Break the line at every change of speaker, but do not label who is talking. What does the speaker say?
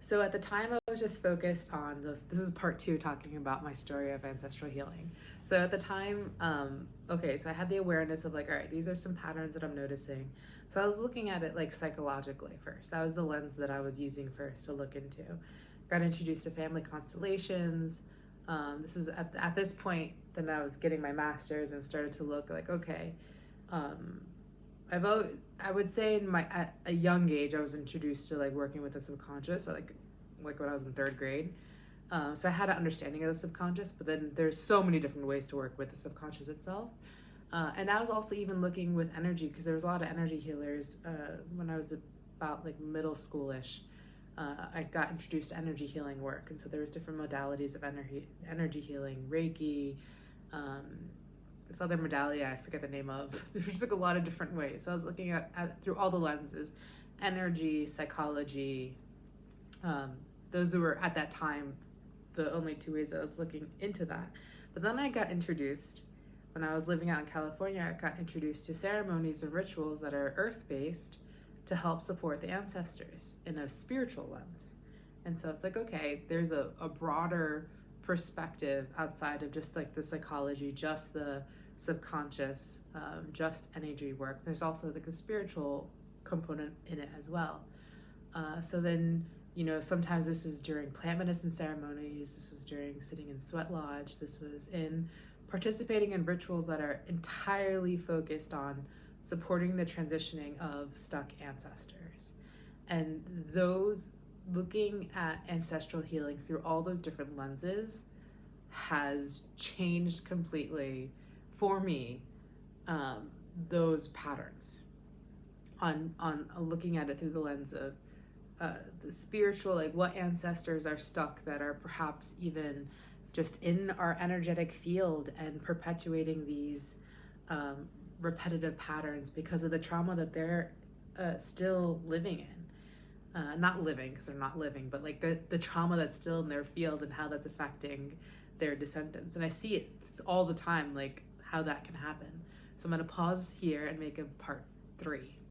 So at the time, I was just focused on this. This is part two, talking about my story of ancestral healing. So at the time, okay, so I had the awareness of like, all right, these are some patterns that I'm noticing. So I was looking at it like psychologically first. That was the lens that I was using first to look into. Got introduced to family constellations. This is at this point, then I was getting my master's and started to look like, okay, um, I would say at a young age I was introduced to like working with the subconscious, like when I was in third grade. So I had an understanding of the subconscious, but then there's so many different ways to work with the subconscious itself. And I was also even looking with energy, because there was a lot of energy healers when I was about like middle schoolish. I got introduced to energy healing work, and so there was different modalities of energy healing, Reiki, um, this other modality I forget the name of. There's like a lot of different ways. So I was looking at through all the lenses, energy, psychology. Those were at that time the only two ways I was looking into that. But then I got introduced, when I was living out in California, I got introduced to ceremonies and rituals that are earth-based to help support the ancestors in a spiritual lens. And so it's like, okay, there's a broader perspective outside of just like the psychology, just the subconscious, just energy work. There's also like a spiritual component in it as well. So then, sometimes this is during plant medicine ceremonies, this was during sitting in sweat lodge, this was in participating in rituals that are entirely focused on supporting the transitioning of stuck ancestors. And those, looking at ancestral healing through all those different lenses has changed completely for me, those patterns on looking at it through the lens of the spiritual, like what ancestors are stuck that are perhaps even just in our energetic field and perpetuating these repetitive patterns because of the trauma that they're still living in. Not living, because they're not living, but like the trauma that's still in their field and how that's affecting their descendants. And I see it all the time, like how that can happen. So I'm going to pause here and make a part 3.